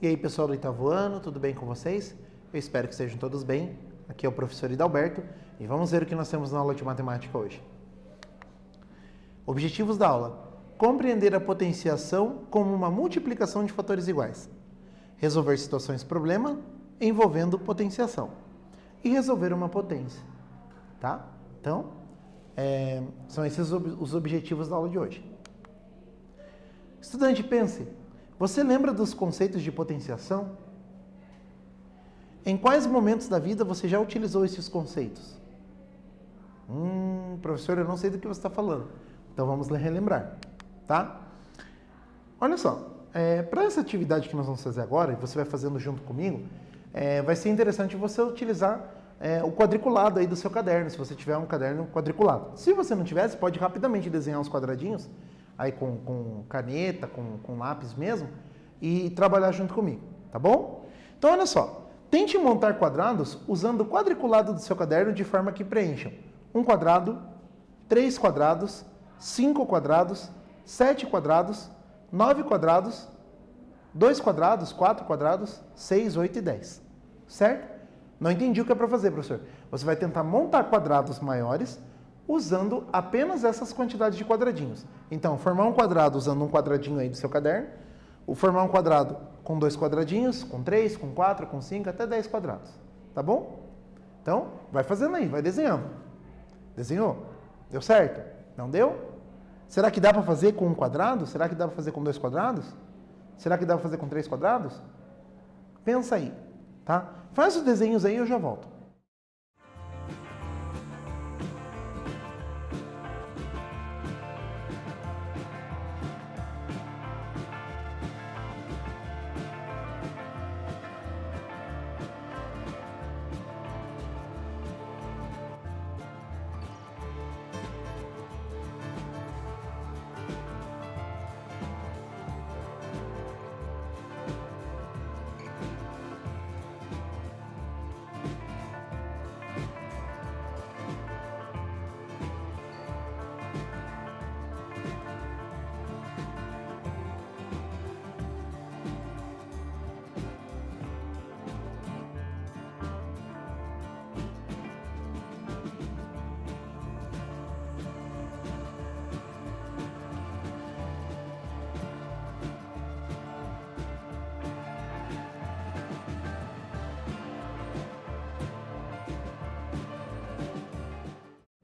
E aí, pessoal do oitavo ano, tudo bem com vocês? Eu espero que estejam todos bem. Aqui é o professor Hidalberto e vamos ver o que nós temos na aula de matemática hoje. Objetivos da aula: compreender a potenciação como uma multiplicação de fatores iguais, resolver situações problema envolvendo potenciação e resolver uma potência, tá? Então, são esses os objetivos da aula de hoje. Estudante, pense. Você lembra dos conceitos de potenciação? Em quais momentos da vida você já utilizou esses conceitos? Professor, eu não sei do que você está falando. Então vamos relembrar, tá? Olha só, para essa atividade que nós vamos fazer agora, e você vai fazendo junto comigo, vai ser interessante você utilizar o quadriculado aí do seu caderno, se você tiver um caderno quadriculado. Se você não tiver, você pode rapidamente desenhar uns quadradinhos, aí com caneta, com lápis mesmo, e trabalhar junto comigo, tá bom? Então, olha só, tente montar quadrados usando o quadriculado do seu caderno de forma que preencham 1 quadrado, 3 quadrados, 5 quadrados, 7 quadrados, 9 quadrados, 2 quadrados, 4 quadrados, 6, 8 e 10, certo? Não entendi o que é para fazer, professor. Você vai tentar montar quadrados maiores usando apenas essas quantidades de quadradinhos. Então, formar um quadrado usando um quadradinho aí do seu caderno, ou formar um quadrado com 2 quadradinhos, com 3, com 4, com 5, até 10 quadrados. Tá bom? Então, vai fazendo aí, vai desenhando. Desenhou? Deu certo? Não deu? Será que dá para fazer com um quadrado? Será que dá para fazer com 2 quadrados? Será que dá para fazer com 3 quadrados? Pensa aí, tá? Faz os desenhos aí e eu já volto.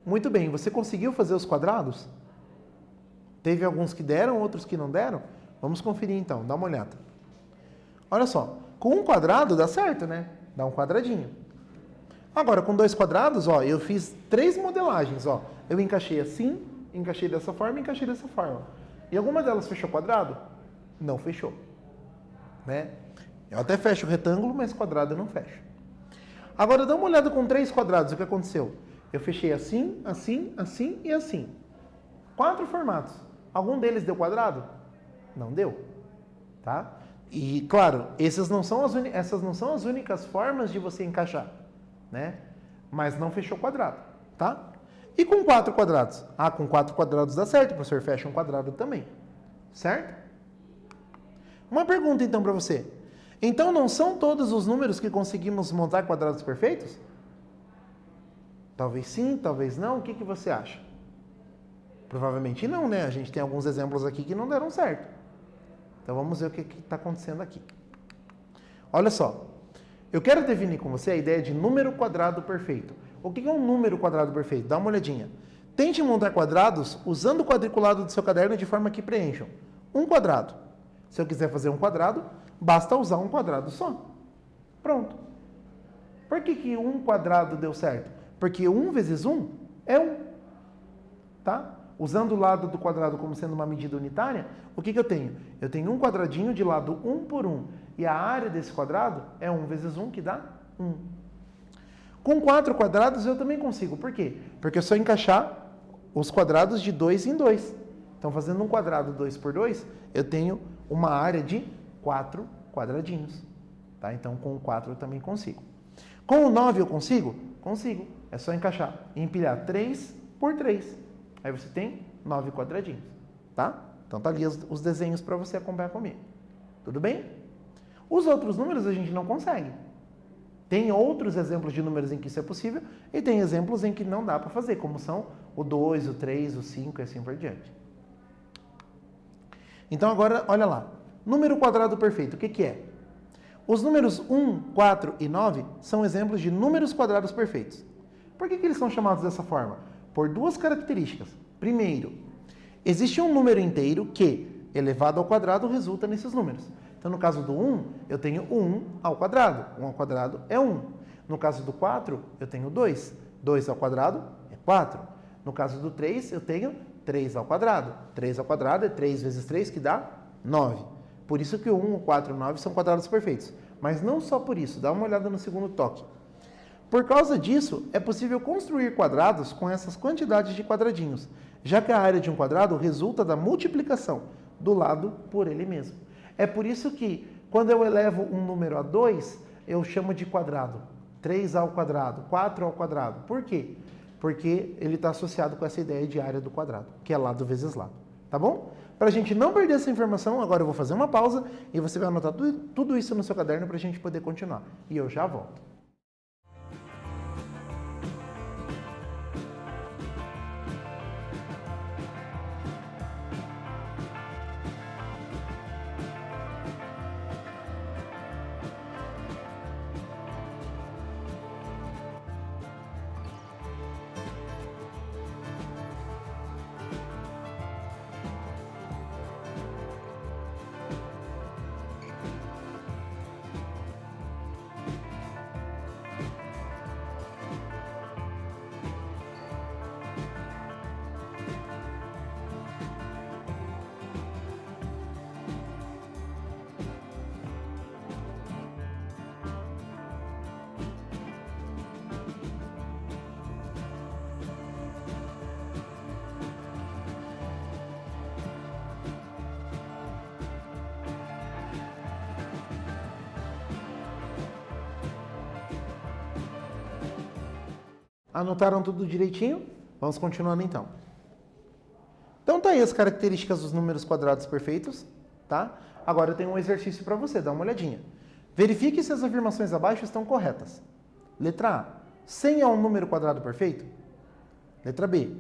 Muito bem, você conseguiu fazer os quadrados? Teve alguns que deram, outros que não deram? Vamos conferir então, dá uma olhada. Olha só, com um quadrado dá certo, né? Dá um quadradinho. Agora, com 2 quadrados, ó, eu fiz 3 modelagens, ó. Eu encaixei assim, encaixei dessa forma e encaixei dessa forma. E alguma delas fechou quadrado? Não fechou. Né? Eu até fecho o retângulo, mas quadrado eu não fecho. Agora, dá uma olhada com 3 quadrados, o que aconteceu? Eu fechei assim, assim, assim e assim. 4 formatos. Algum deles deu quadrado? Não deu. Tá? E, claro, essas não são as únicas formas de você encaixar. Né? Mas não fechou quadrado. Tá? E com 4 quadrados? Ah, com 4 quadrados dá certo, professor. Fecha um quadrado também. Certo? Uma pergunta, então, para você. Então, não são todos os números que conseguimos montar quadrados perfeitos? Talvez sim, talvez não. O que você acha? Provavelmente não, né? A gente tem alguns exemplos aqui que não deram certo. Então vamos ver o que está acontecendo aqui. Olha só. Eu quero definir com você a ideia de número quadrado perfeito. O que é um número quadrado perfeito? Dá uma olhadinha. Tente montar quadrados usando o quadriculado do seu caderno de forma que preencham 1 quadrado. Se eu quiser fazer um quadrado, basta usar um quadrado só. Pronto. Por que 1 quadrado deu certo? Porque 1 vezes 1 é 1, tá? Usando o lado do quadrado como sendo uma medida unitária, o que eu tenho? Eu tenho um quadradinho de lado 1 por 1. E a área desse quadrado é 1 vezes 1, que dá 1. Com 4 quadrados eu também consigo. Por quê? Porque é só encaixar os quadrados de 2 em 2. Então, fazendo um quadrado 2 por 2, eu tenho uma área de 4 quadradinhos. Tá? Então, com o 4 eu também consigo. Com o 9 eu consigo? Consigo. É só encaixar e empilhar 3 por 3. Aí você tem 9 quadradinhos, tá? Então tá ali os desenhos para você acompanhar comigo. Tudo bem? Os outros números a gente não consegue. Tem outros exemplos de números em que isso é possível e tem exemplos em que não dá para fazer, como são o 2, o 3, o 5 e assim por diante. Então agora, olha lá. Número quadrado perfeito, o que que é? Os números 1, 4 e 9 são exemplos de números quadrados perfeitos. Por que que eles são chamados dessa forma? Por duas características. Primeiro, existe um número inteiro que, elevado ao quadrado, resulta nesses números. Então, no caso do 1, eu tenho 1 ao quadrado. 1 ao quadrado é 1. No caso do 4, eu tenho 2. 2 ao quadrado é 4. No caso do 3, eu tenho 3 ao quadrado. 3 ao quadrado é 3 vezes 3, que dá 9. Por isso que o 1, o 4 e o 9 são quadrados perfeitos. Mas não só por isso. Dá uma olhada no segundo toque. Por causa disso, é possível construir quadrados com essas quantidades de quadradinhos, já que a área de um quadrado resulta da multiplicação do lado por ele mesmo. É por isso que, quando eu elevo um número a 2, eu chamo de quadrado. 3 ao quadrado, 4 ao quadrado. Por quê? Porque ele está associado com essa ideia de área do quadrado, que é lado vezes lado. Tá bom? Para a gente não perder essa informação, agora eu vou fazer uma pausa e você vai anotar tudo isso no seu caderno para a gente poder continuar. E eu já volto. Anotaram tudo direitinho? Vamos continuando então. Então tá aí as características dos números quadrados perfeitos, tá? Agora eu tenho um exercício para você, dá uma olhadinha. Verifique se as afirmações abaixo estão corretas. Letra A, 100 é um número quadrado perfeito? Letra B,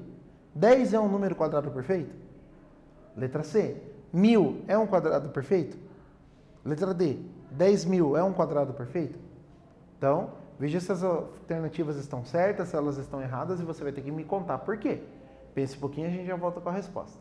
10 é um número quadrado perfeito? Letra C, 1000 é um quadrado perfeito? Letra D, 10.000 é um quadrado perfeito? Então, veja se as alternativas estão certas, se elas estão erradas, e você vai ter que me contar por quê. Pense um pouquinho e a gente já volta com a resposta.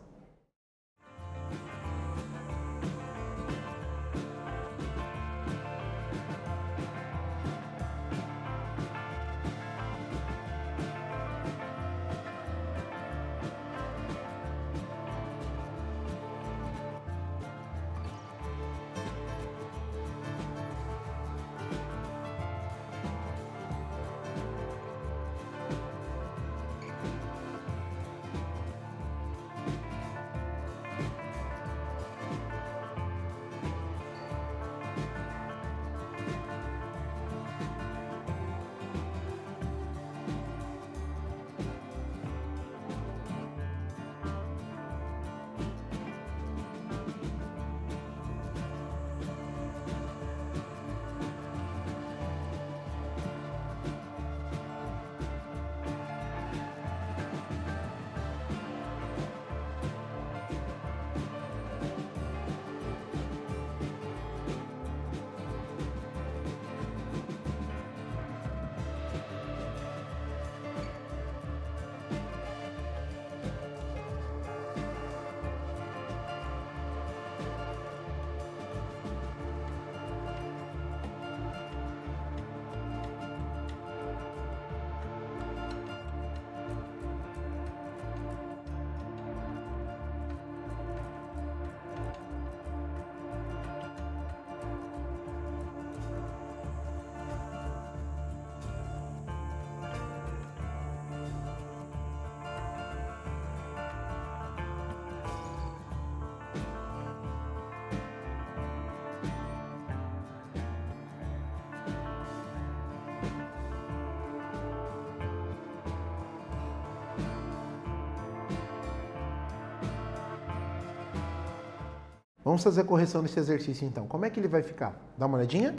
Vamos fazer a correção desse exercício então. Como é que ele vai ficar? Dá uma olhadinha.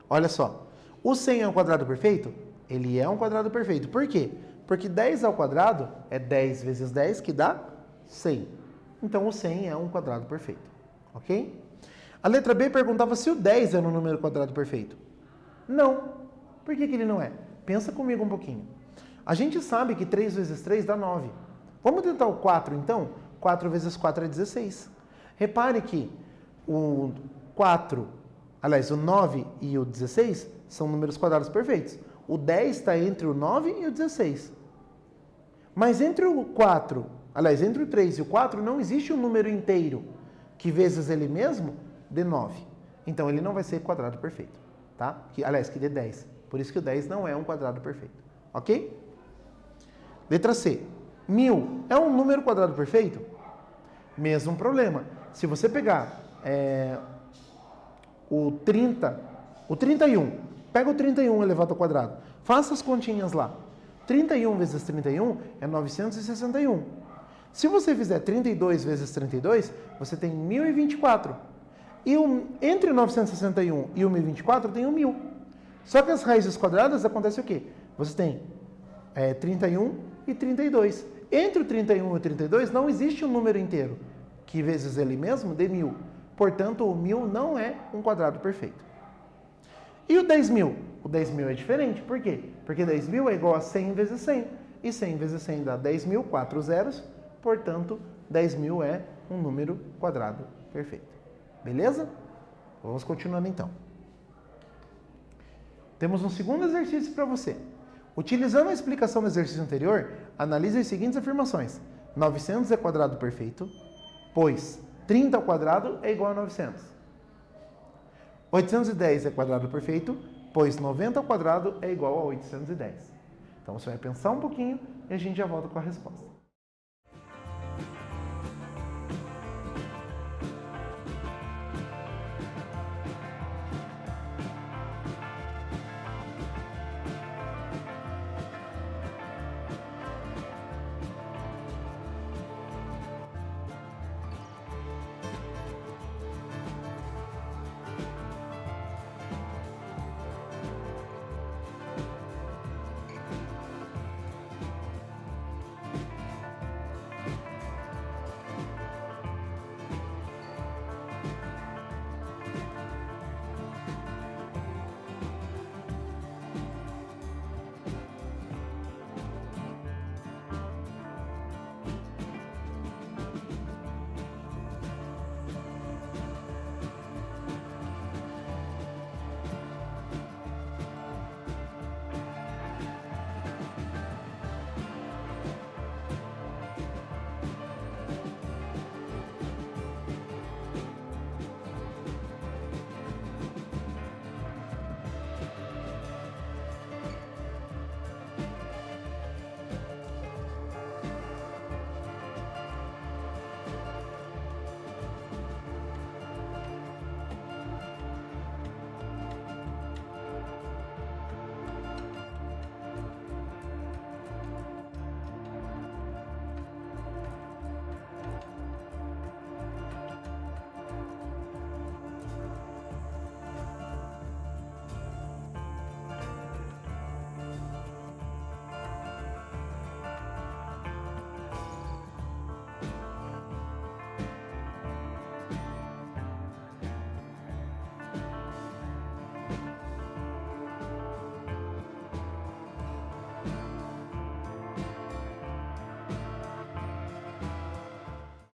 Olha só. O 100 é um quadrado perfeito? Ele é um quadrado perfeito. Por quê? Porque 10 ao quadrado é 10 vezes 10, que dá 100. Então, o 100 é um quadrado perfeito. Ok? A letra B perguntava se o 10 era um número quadrado perfeito. Não. Por que ele não é? Pensa comigo um pouquinho. A gente sabe que 3 vezes 3 dá 9. Vamos tentar o 4, então? 4 vezes 4 é 16. Repare que o 4, aliás, o 9 e o 16 são números quadrados perfeitos. O 10 está entre o 9 e o 16. Mas entre o 4, aliás, entre o 3 e o 4 não existe um número inteiro que vezes ele mesmo dê 9. Então ele não vai ser quadrado perfeito, tá? Aliás, que dê 10. Por isso que o 10 não é um quadrado perfeito. Ok? Letra C. 1000 é um número quadrado perfeito? Mesmo problema. Se você pegar o 31, pega o 31 elevado ao quadrado. Faça as continhas lá. 31 vezes 31 é 961. Se você fizer 32 vezes 32, você tem 1024. E entre o 961 e o 1024 tem o 1000. Só que as raízes quadradas acontece o quê? Você tem 31 e 32. Entre o 31 e o 32 não existe um número inteiro, que vezes ele mesmo dê 1000. Portanto, o 1000 não é um quadrado perfeito. E o 10.000? O 10.000 é diferente. Por quê? Porque 10.000 é igual a 100 vezes 100. E 100 vezes 100 dá 10.000, 4 zeros. Portanto, 10.000 é um número quadrado perfeito. Beleza? Vamos continuando então. Temos um segundo exercício para você. Utilizando a explicação do exercício anterior, analise as seguintes afirmações. 900 é quadrado perfeito, pois 30 ao quadrado é igual a 900. 810 é quadrado perfeito, pois 90 ao quadrado é igual a 810. Então você vai pensar um pouquinho e a gente já volta com a resposta.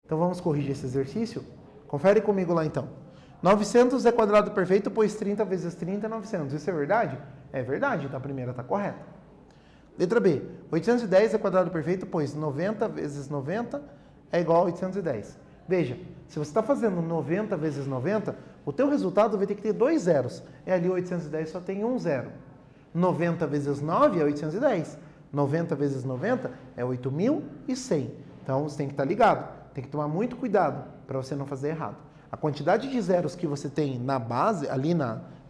Então vamos corrigir esse exercício? Confere comigo lá então. 900 é quadrado perfeito, pois 30 vezes 30 é 900. Isso é verdade? É verdade, então a primeira está correta. Letra B. 810 é quadrado perfeito, pois 90 vezes 90 é igual a 810. Veja, se você está fazendo 90 vezes 90, o teu resultado vai ter que ter 2 zeros. E ali 810 só tem 1 zero. 90 vezes 9 é 810. 90 vezes 90 é 8.100. Então você tem que estar ligado. Tem que tomar muito cuidado para você não fazer errado. A quantidade de zeros que você tem na base, ali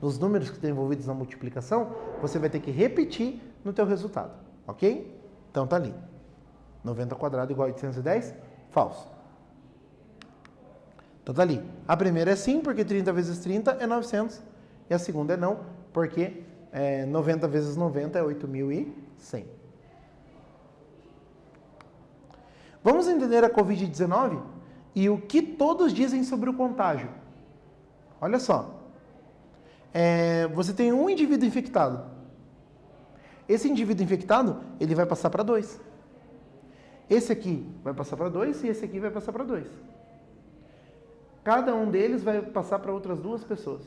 nos números que estão envolvidos na multiplicação, você vai ter que repetir no teu resultado, ok? Então tá ali. 90 ao quadrado igual a 810, falso. Então tá ali. A primeira é sim, porque 30 vezes 30 é 900. E a segunda é não, porque 90 vezes 90 é 8.100. Vamos entender a Covid-19 e o que todos dizem sobre o contágio. Olha só. Você tem um indivíduo infectado. Esse indivíduo infectado, ele vai passar para 2. Esse aqui vai passar para 2 e esse aqui vai passar para 2. Cada um deles vai passar para outras 2 pessoas.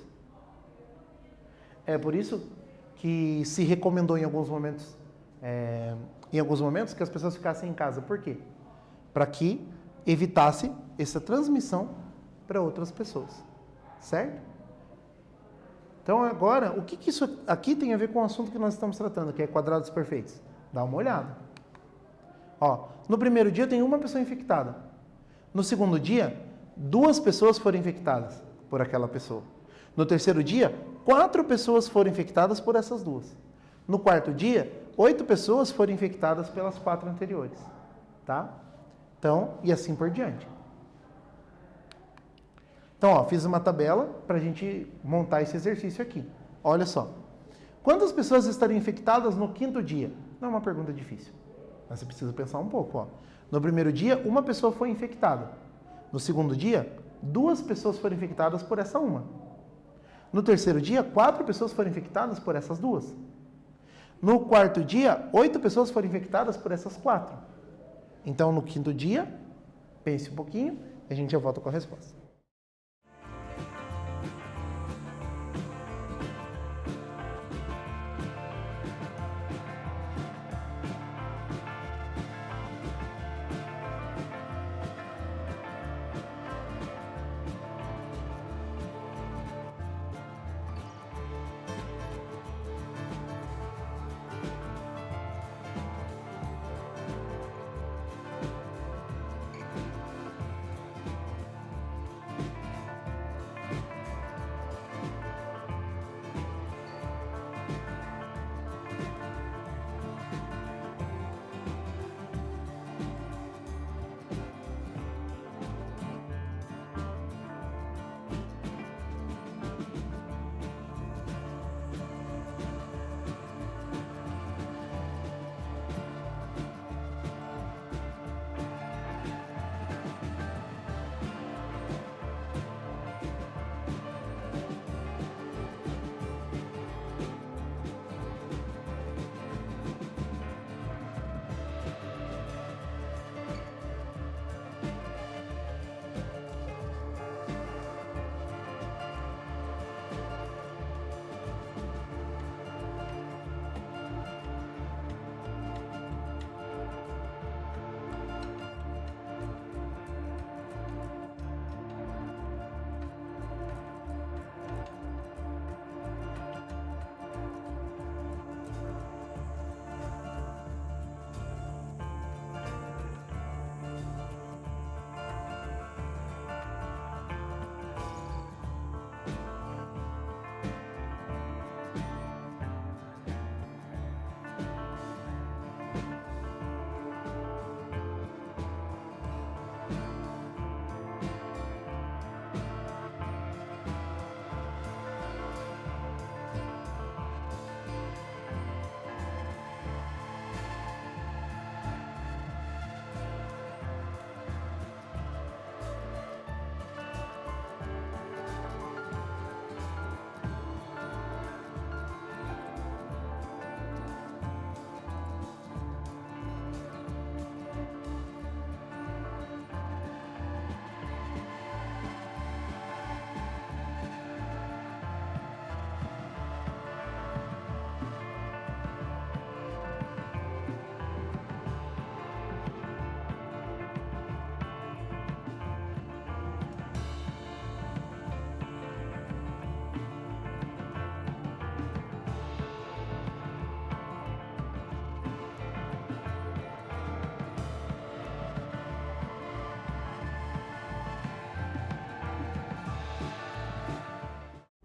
É por isso que se recomendou em alguns momentos que as pessoas ficassem em casa. Por quê? Para que evitasse essa transmissão para outras pessoas. Certo? Então agora, o que isso aqui tem a ver com o assunto que nós estamos tratando, que é quadrados perfeitos? Dá uma olhada. Ó, no primeiro dia tem uma pessoa infectada. No segundo dia, 2 pessoas foram infectadas por aquela pessoa. No terceiro dia, 4 pessoas foram infectadas por essas 2. No quarto dia, 8 pessoas foram infectadas pelas 4 anteriores. Tá? Então, e assim por diante. Então, ó, fiz uma tabela para a gente montar esse exercício aqui. Olha só. Quantas pessoas estariam infectadas no 5º dia? Não é uma pergunta difícil. Mas você precisa pensar um pouco. Ó. No primeiro dia, uma pessoa foi infectada. No segundo dia, 2 pessoas foram infectadas por essa uma. No terceiro dia, 4 pessoas foram infectadas por essas 2. No quarto dia, 8 pessoas foram infectadas por essas 4. Então, no 5º dia, pense um pouquinho e a gente já volta com a resposta.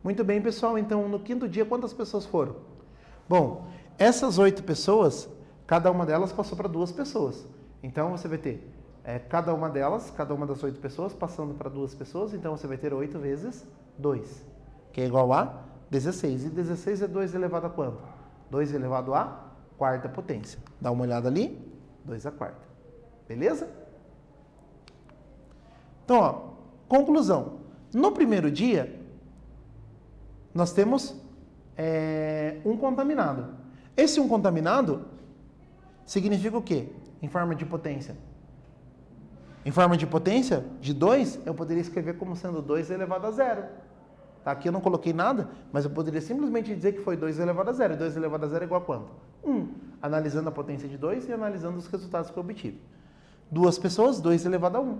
Muito bem, pessoal. Então, no 5º dia, quantas pessoas foram? Bom, essas 8 pessoas, cada uma delas passou para 2 pessoas. Então, você vai ter cada uma das 8 pessoas, passando para 2 pessoas, então você vai ter 8 vezes 2, que é igual a 16. E 16 é 2 elevado a quanto? 2 elevado a quarta potência. Dá uma olhada ali, 2 a quarta. Beleza? Então, ó, conclusão. No primeiro dia, nós temos um contaminado. Esse um contaminado significa o quê? Em forma de potência. Em forma de potência, de 2, eu poderia escrever como sendo 2 elevado a 0. Tá? Aqui eu não coloquei nada, mas eu poderia simplesmente dizer que foi 2 elevado a 0. E 2 elevado a 0 é igual a quanto? 1. Analisando a potência de 2 e analisando os resultados que eu obtive. 2 pessoas, 2 elevado a 1.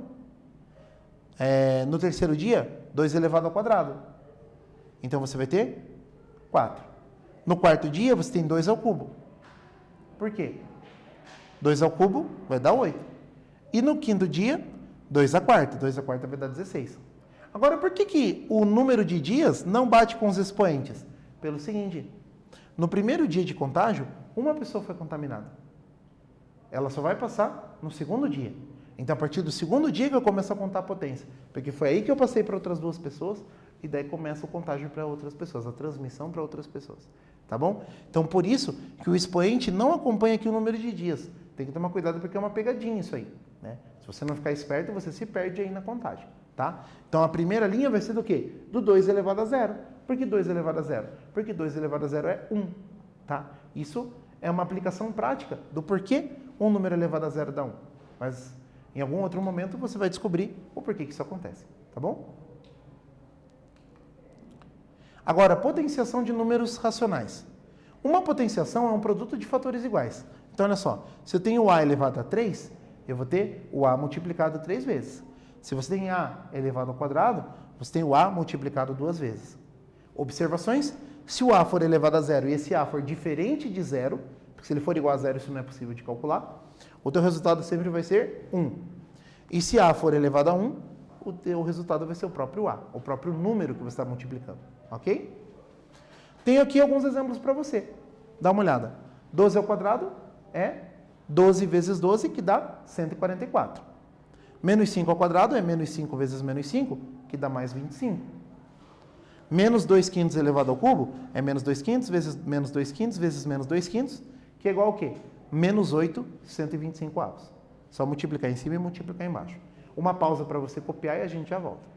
No terceiro dia, 2 elevado ao quadrado. Então você vai ter 4. No quarto dia, você tem 2 ao cubo. Por quê? 2 ao cubo vai dar 8. E no quinto dia, 2 à quarta. 2 à quarta vai dar 16. Agora, por que o número de dias não bate com os expoentes? Pelo seguinte, no primeiro dia de contágio, uma pessoa foi contaminada. Ela só vai passar no segundo dia. Então, a partir do segundo dia que eu começo a contar a potência. Porque foi aí que eu passei para outras 2 pessoas e daí começa o contágio para outras pessoas, a transmissão para outras pessoas. Tá bom? Então, por isso que o expoente não acompanha aqui o número de dias. Tem que tomar cuidado porque é uma pegadinha isso aí. Né? Se você não ficar esperto, você se perde aí na contagem. Tá? Então, a primeira linha vai ser do quê? Do 2 elevado a 0. Por que 2 elevado a 0? Porque 2 elevado a 0 é 1. Tá? Isso é uma aplicação prática do porquê um número elevado a 0 dá 1. Mas em algum outro momento você vai descobrir o porquê que isso acontece. Tá bom? Agora, potenciação de números racionais. Uma potenciação é um produto de fatores iguais. Então, olha só. Se eu tenho a elevado a 3, eu vou ter o a multiplicado 3 vezes. Se você tem a elevado ao quadrado, você tem o a multiplicado 2 vezes. Observações? Se o a for elevado a 0 e esse a for diferente de 0, porque se ele for igual a 0, isso não é possível de calcular, o teu resultado sempre vai ser 1. E se a for elevado a 1, o teu resultado vai ser o próprio a, o próprio número que você está multiplicando. Ok? Tenho aqui alguns exemplos para você. Dá uma olhada. 12 ao quadrado é 12 vezes 12, que dá 144. Menos 5 ao quadrado é menos 5 vezes menos 5, que dá mais 25. Menos 2 quintos elevado ao cubo é menos 2 quintos vezes menos 2 quintos vezes menos 2 quintos, que é igual ao quê? Menos 8, 125 avos. Só multiplicar em cima e multiplicar embaixo. Uma pausa para você copiar e a gente já volta.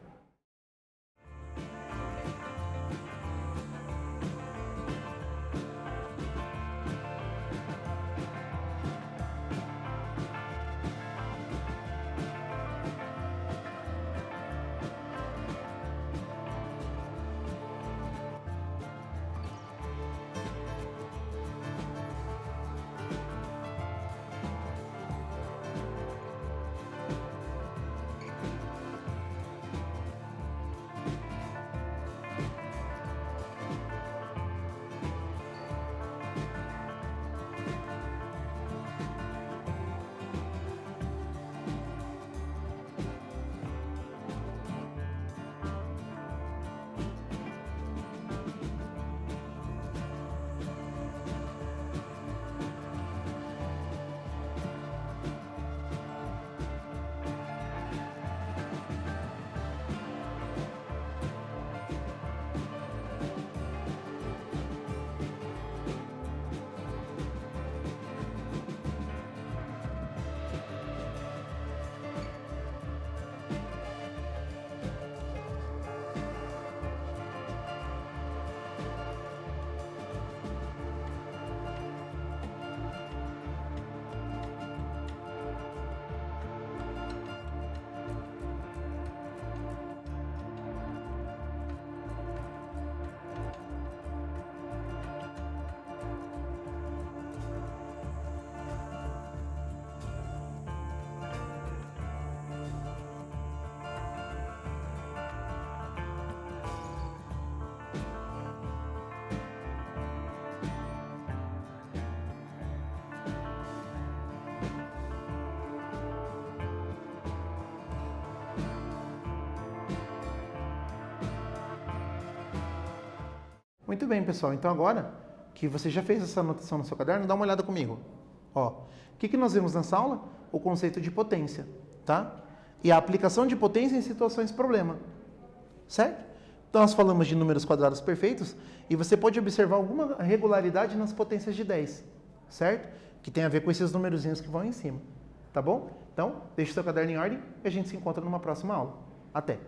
Muito bem, pessoal. Então agora que você já fez essa anotação no seu caderno, dá uma olhada comigo. Ó, o que nós vimos nessa aula? O conceito de potência. tá? E a aplicação de potência em situações problema, certo? Então, nós falamos de números quadrados perfeitos e você pode observar alguma regularidade nas potências de 10, certo? Que tem a ver com esses numerozinhos que vão em cima, tá bom? Então, deixe seu caderno em ordem e a gente se encontra numa próxima aula. Até!